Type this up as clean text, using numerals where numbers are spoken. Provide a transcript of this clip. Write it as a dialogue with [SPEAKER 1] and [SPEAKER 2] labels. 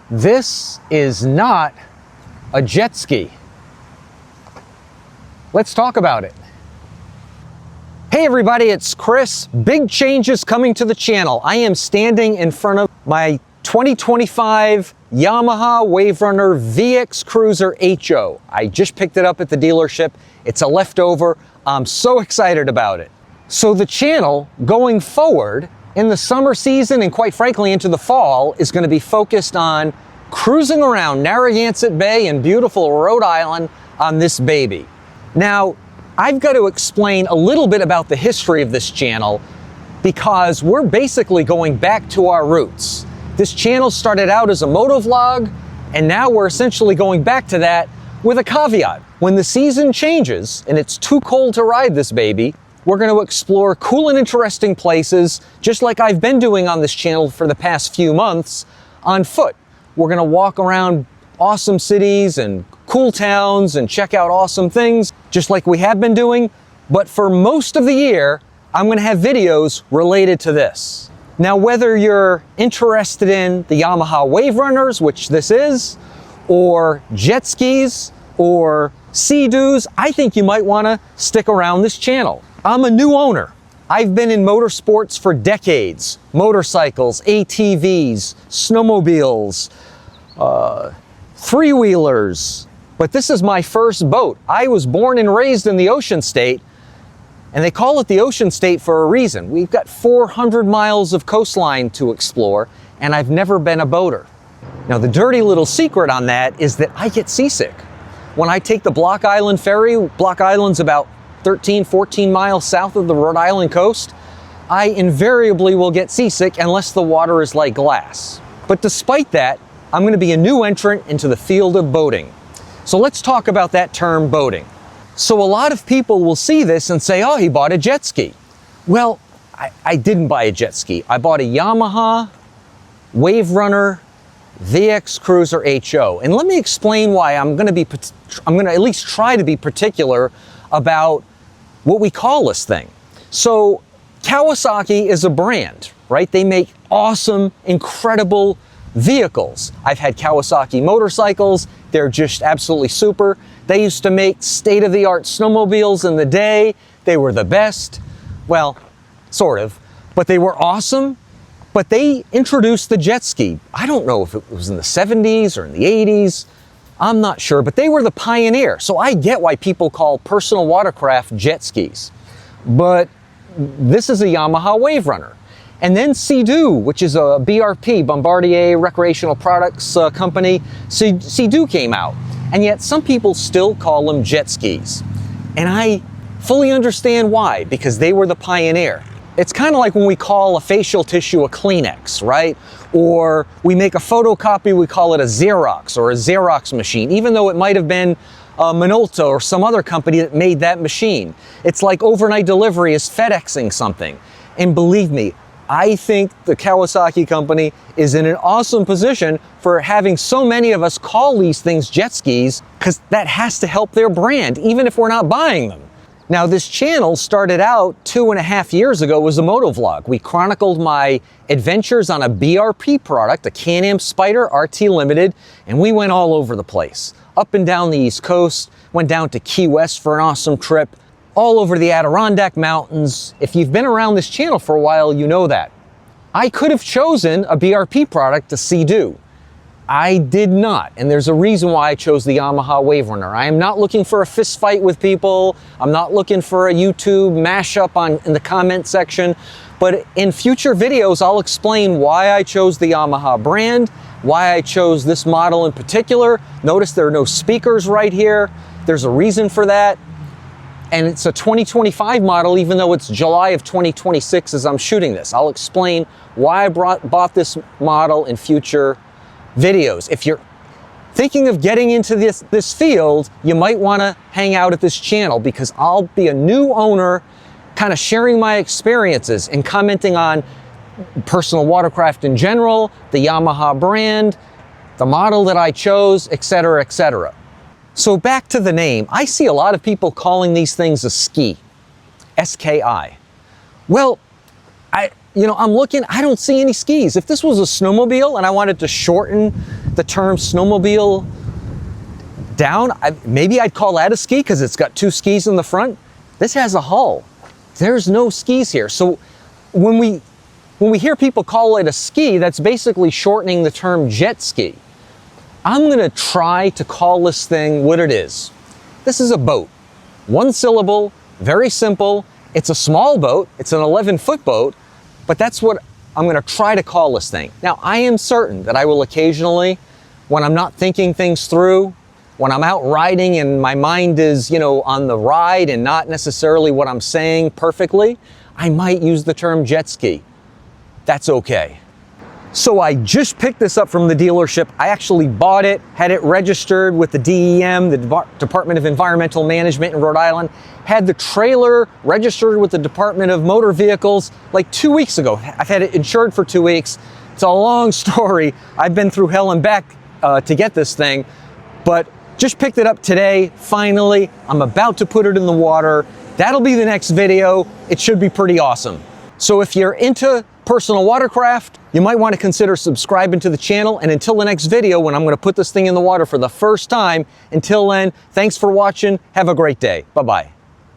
[SPEAKER 1] This is not a jet ski. Let's talk about it. Hey everybody, it's Chris. Big changes coming to the channel. I am standing in front of my 2025 Yamaha Waverunner VX Cruiser HO. I just picked it up at the dealership. It's a leftover. I'm so excited about it. So the channel going forward in the summer season and quite frankly into the fall is going to be focused on cruising around Narragansett Bay in beautiful Rhode Island on this baby. Now, I've got to explain a little bit about the history of this channel because we're basically going back to our roots. This channel started out as a motovlog, and now we're essentially going back to that with a caveat. When the season changes and it's too cold to ride this baby, we're going to explore cool and interesting places, just like I've been doing on this channel for the past few months, on foot. We're going to walk around awesome cities and cool towns and check out awesome things, just like we have been doing. But for most of the year, I'm going to have videos related to this. Now, whether you're interested in the Yamaha Waverunners, which this is, or jet skis, or Sea Doos, I think you might want to stick around this channel. I'm a new owner. I've been in motorsports for decades. Motorcycles, ATVs, snowmobiles, three-wheelers. But this is my first boat. I was born and raised in the Ocean State, and they call it the Ocean State for a reason. We've got 400 miles of coastline to explore, and I've never been a boater. Now, the dirty little secret on that is that I get seasick. When I take the Block Island ferry, Block Island's about 13, 14 miles south of the Rhode Island coast, I invariably will get seasick unless the water is like glass. But despite that, I'm going to be a new entrant into the field of boating. So let's talk about that term, boating. So a lot of people will see this and say, oh, he bought a jet ski. Well, I didn't buy a jet ski. I bought a Yamaha Waverunner VX Cruiser HO. And let me explain why I'm going to at least try to be particular about what we call this thing. So Kawasaki is a brand, right? They make awesome, incredible vehicles. I've had Kawasaki motorcycles. They're just absolutely super. They used to make state-of-the-art snowmobiles in the day. They were the best. Well, sort of. But they were awesome. But they introduced the jet ski. I don't know if it was in the 70s or in the 80s. I'm not sure, but they were the pioneer. So I get why people call personal watercraft jet skis. But this is a Yamaha Waverunner. And then Sea Doo, which is a BRP, Bombardier Recreational Products company, Sea Doo came out. And yet some people still call them jet skis. And I fully understand why, because they were the pioneer. It's kind of like when we call a facial tissue a Kleenex, right? Or we make a photocopy, we call it a Xerox or a Xerox machine, even though it might have been Minolta or some other company that made that machine. It's like overnight delivery is FedExing something. And believe me, I think the Kawasaki company is in an awesome position for having so many of us call these things jet skis, because that has to help their brand, even if we're not buying them. Now, this channel started out 2.5 years ago as a motovlog. We chronicled my adventures on a BRP product, a Can-Am Spyder RT Limited, and we went all over the place. Up and down the East Coast, went down to Key West for an awesome trip, all over the Adirondack Mountains. If you've been around this channel for a while, you know that. I could have chosen a BRP product, a Sea Doo. I did not, and there's a reason why I chose the Yamaha Waverunner. I am not looking for a fist fight with people. I'm not looking for a YouTube mashup in the comment section, but in future videos, I'll explain why I chose the Yamaha brand, why I chose this model in particular. Notice there are no speakers right here. There's a reason for that. And it's a 2025 model, even though it's July of 2026 as I'm shooting this. I'll explain why I bought this model in future videos. If you're thinking of getting into this field, you might want to hang out at this channel, because I'll be a new owner kind of sharing my experiences and commenting on personal watercraft in general, the Yamaha brand, the model that I chose, etc., etc. So back to the name. I see a lot of people calling these things a ski, S-K-I. Well, you know, I'm looking, I don't see any skis. If this was a snowmobile and I wanted to shorten the term snowmobile down, maybe I'd call that a ski because it's got 2 skis in the front. This has a hull. There's no skis here. So when we hear people call it a ski, that's basically shortening the term jet ski. I'm gonna try to call this thing what it is. This is a boat. 1 syllable, very simple. It's a small boat, it's an 11-foot boat, but that's what I'm gonna try to call this thing. Now, I am certain that I will occasionally, when I'm not thinking things through, when I'm out riding and my mind is, you know, on the ride and not necessarily what I'm saying perfectly, I might use the term jet ski. That's okay. So I just picked this up from the dealership. I actually bought it, had it registered with the DEM, the Department of Environmental Management in Rhode Island, had the trailer registered with the Department of Motor Vehicles like 2 weeks ago. I've had it insured for 2 weeks. It's a long story. I've been through hell and back to get this thing, but just picked it up today, finally. I'm about to put it in the water. That'll be the next video. It should be pretty awesome. So if you're into personal watercraft, you might want to consider subscribing to the channel. And until the next video, when I'm going to put this thing in the water for the first time, until then, thanks for watching. Have a great day. Bye-bye.